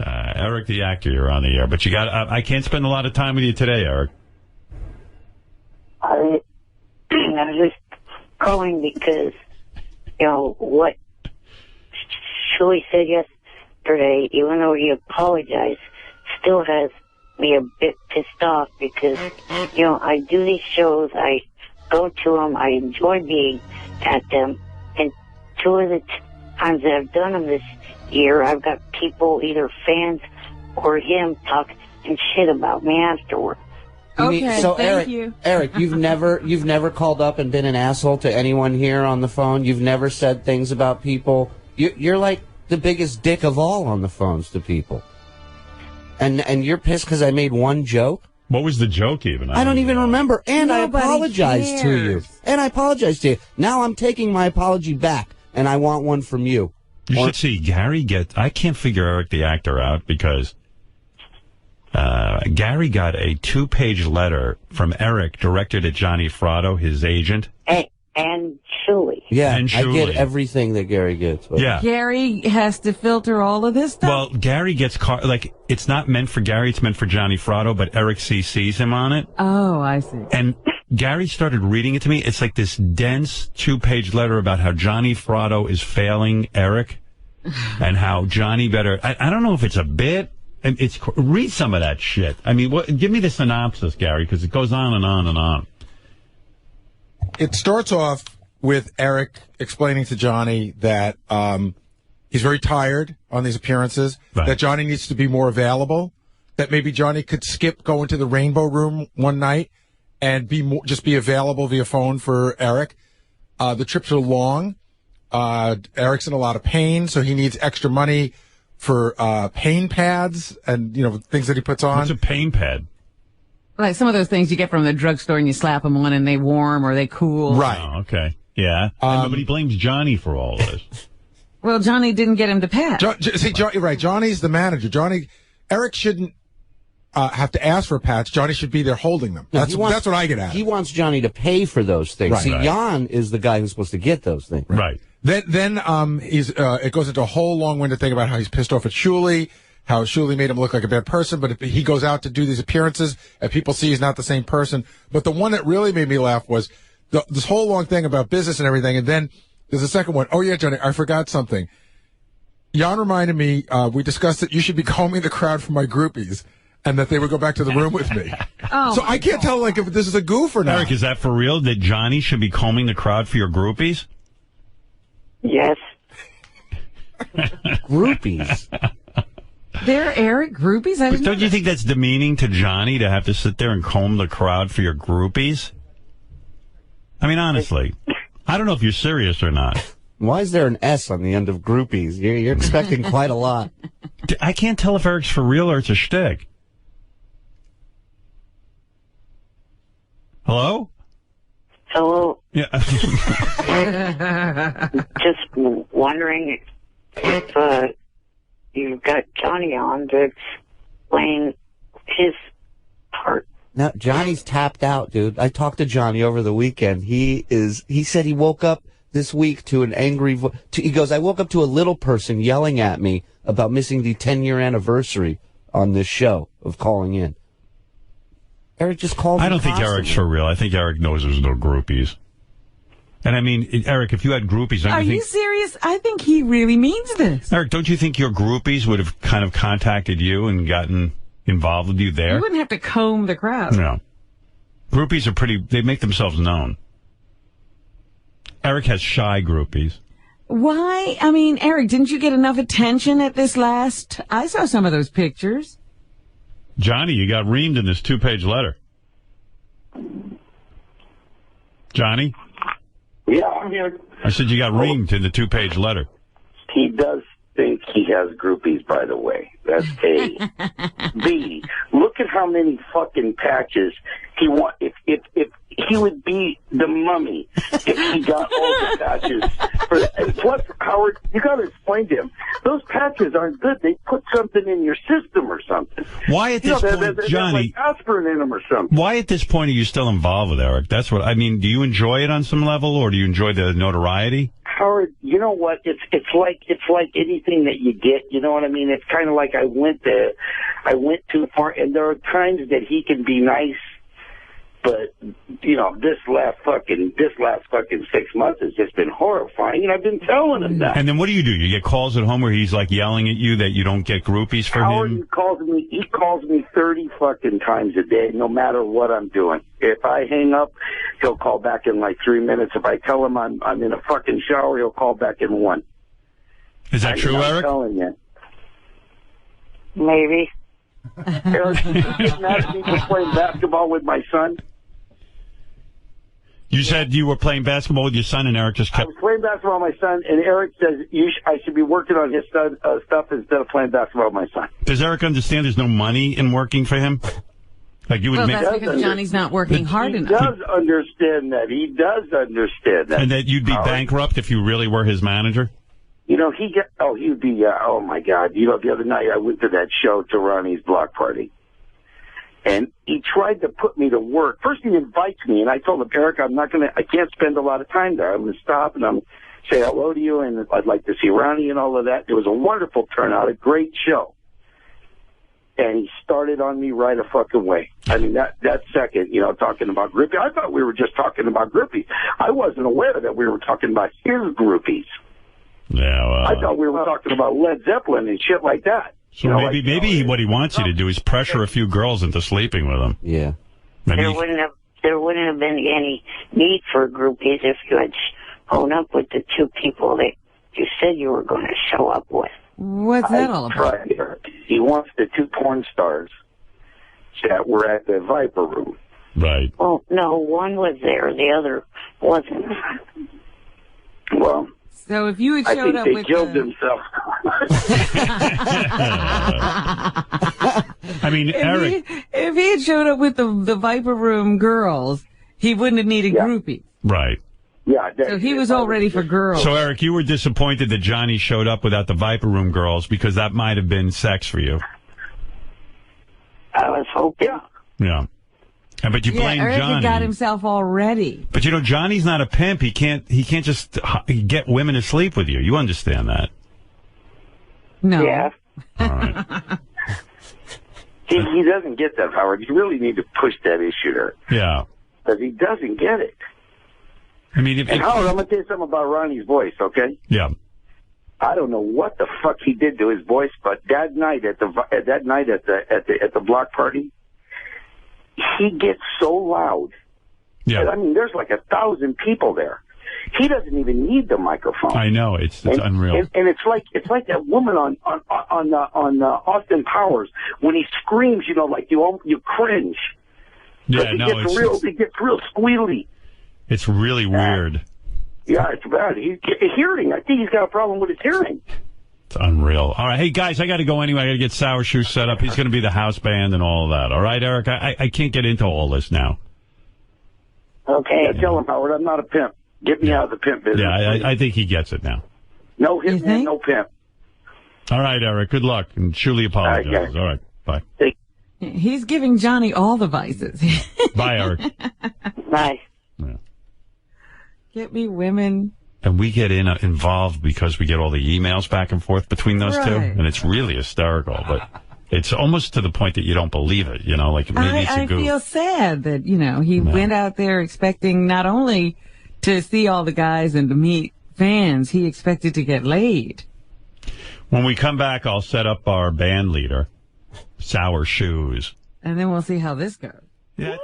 Eric the actor, you're on the air, but you got. I can't spend a lot of time with you today, Eric. I was just calling because, what Shuli said yesterday, even though he apologized, still has me a bit pissed off because, I do these shows, I go to them, I enjoy being at them, and two of the times that I've done them this year, I've got people, either fans or him, talking shit about me afterward. Okay, so thank you. Eric, you've never called up and been an asshole to anyone here on the phone? You've never said things about people? You're like the biggest dick of all on the phones to people. And you're pissed because I made one joke? What was the joke even? I don't even remember. And I apologized to you. Now I'm taking my apology back, and I want one from you. You should see Gary I can't figure Eric the actor out because Gary got a 2-page letter from Eric directed at Johnny Fratto, his agent. And Shuli. Yeah, and Shuli. I get everything that Gary gets. But. Yeah. Gary has to filter all of this stuff? Well, Gary gets it's not meant for Gary, it's meant for Johnny Fratto, but Eric CC's him on it. Oh, I see. And Gary started reading it to me. It's like this dense 2-page letter about how Johnny Fratto is failing Eric and how Johnny better... I don't know if it's a bit. Read some of that shit. I mean, give me the synopsis, Gary, because it goes on and on and on. It starts off with Eric explaining to Johnny that he's very tired on these appearances, right. That Johnny needs to be more available, that maybe Johnny could skip going to the Rainbow Room one night and just be available via phone for Eric. The trips are long. Eric's in a lot of pain, so he needs extra money for pain pads and things that he puts on. What's a pain pad? Like some of those things you get from the drugstore and you slap them on and they warm or they cool. Right. Oh, okay. Yeah. But he blames Johnny for all this. Well, Johnny didn't get him to patch. Right. Johnny's the manager. Eric shouldn't have to ask for a patch. Johnny should be there holding them. No, that's what I get at. He wants Johnny to pay for those things. Right. See, Jan is the guy who's supposed to get those things. Right. Then it goes into a whole long-winded thing about how he's pissed off at Shuli, how Shuli made him look like a bad person, but if he goes out to do these appearances and people see he's not the same person. But the one that really made me laugh was this whole long thing about business and everything, and then there's a second one. Oh, yeah, Johnny, I forgot something. Jan reminded me, we discussed that you should be combing the crowd for my groupies, and that they would go back to the room with me. So I can't tell if this is a goof or not. Eric, is that for real, that Johnny should be combing the crowd for your groupies? Yes. Groupies? They're Eric groupies? Don't you think that's demeaning to Johnny to have to sit there and comb the crowd for your groupies? I mean, honestly, I don't know if you're serious or not. Why is there an S on the end of groupies? You're expecting quite a lot. I can't tell if Eric's for real or it's a shtick. Hello? Hello. Yeah. Just wondering if you've got Johnny on to explain his part. Now, Johnny's tapped out, dude. I talked to Johnny over the weekend. He said he woke up this week to an angry he goes, I woke up to a little person yelling at me about missing the 10-year anniversary on this show of calling in. Eric just called. I don't think Eric's for real. I think Eric knows there's no groupies. And I mean, Eric, if you had groupies... Are you serious? I think he really means this. Eric, don't you think your groupies would have kind of contacted you and gotten involved with you there? You wouldn't have to comb the crowd. No. Groupies are they make themselves known. Eric has shy groupies. Why? I mean, Eric, didn't you get enough attention at this last... I saw some of those pictures. Johnny, you got reamed in this 2-page letter. Johnny? Yeah, I'm here. I said you got reamed in the 2-page letter. He does think he has groupies, by the way. That's A. B, look at how many fucking patches he want. If he would be the Mummy if he got all the patches. And plus, Howard, you got to explain to him, those patches aren't good. They put something in your system or something. Why at this point, Johnny? Like aspirin in them or something. Why at this point are you still involved with Eric? That's what I mean. Do you enjoy it on some level, or do you enjoy the notoriety? Howard, you know what? It's like anything that you get. You know what I mean? It's kind of like I went too far, and there are times that he can be nice, but you know, this last fucking 6 months has just been horrifying, and I've been telling him that. And then what do? You get calls at home where he's like yelling at you that you don't get groupies for Howard, him? He calls me 30 fucking times a day, no matter what I'm doing. If I hang up, he'll call back in like 3 minutes. If I tell him I'm in a fucking shower, he'll call back in 1. Is that true, Eric? I'm telling you. Maybe. Eric, you get mad at me for playing basketball with my son? You said you were playing basketball with your son, and Eric just I kept... was playing basketball with my son, and Eric says I should be working on his stuff instead of playing basketball with my son. Does Eric understand there's no money in working for him? Like you would make... that's because Johnny's not working hard enough. He does understand that. He does understand that. And that you'd be bankrupt if you really were his manager? You know, he would be, oh my God. You know, the other night I went to that show, to Ronnie's block party. And he tried to put me to work. First he invites me, and I told him, Eric, I can't spend a lot of time there. I'm going to stop and I'm say hello to you, and I'd like to see Ronnie and all of that. It was a wonderful turnout, a great show. And he started on me right a fucking way. I mean, that second, you know, talking about groupies. I thought we were just talking about groupies. I wasn't aware that we were talking about his groupies. Yeah, I thought we were talking about Led Zeppelin and shit like that. So you know, maybe what he wants you to do is pressure a few girls into sleeping with him. Yeah. There wouldn't have been any need for groupies if you had shown up with the 2 people that you said you were going to show up with. What's that all about? He wants the 2 porn stars that were at the Viper Room. Right. Well, no, one was there, the other wasn't. Well, so if you had showed up with I think they killed themselves. I mean, Eric... If he had showed up with the Viper Room girls, he wouldn't have needed groupies. Right. Yeah. So he was all ready for girls. So, Eric, you were disappointed that Johnny showed up without the Viper Room girls because that might have been sex for you. I was hoping. Yeah. But you blame Eric Johnny. Had got himself all ready. But you know, Johnny's not a pimp. He can't just get women to sleep with you. You understand that? No. Yeah. All right. He doesn't get that, Howard. You really need to push that issue there. Yeah. Because he doesn't get it. I mean, and Howard, I'm going to tell you something about Ronnie's voice, okay? Yeah. I don't know what the fuck he did to his voice, but that night at the block party, he gets so loud. Yeah. I mean, there's like 1,000 people there. He doesn't even need the microphone. I know, it's unreal. And it's like that woman on Austin Powers when he screams. You know, like you cringe. Yeah, no, it gets real squealy. It's really weird. Yeah, it's bad. Hearing. I think he's got a problem with his hearing. It's unreal. All right, hey guys, I got to go anyway. I got to get Sour Shoe set up. He's going to be the house band and all of that. All right, Eric. I can't get into all this now. Okay. Yeah, tell him, Howard, I'm not a pimp. Get me out of the pimp business. Yeah, I think he gets it now. No hitman, no pimp. All right, Eric. Good luck. And Shuli apologizes. All right. Bye. He's giving Johnny all the vices. Bye, Eric. Bye. Yeah. Get me women. And we get involved because we get all the emails back and forth between those two. And it's really hysterical. But it's almost to the point that you don't believe it, you know, like maybe it's a goof. I feel sad that, you know, he went out there expecting not only to see all the guys and to meet fans, he expected to get laid. When we come back, I'll set up our band leader, Sour Shoes. And then we'll see how this goes. Yeah.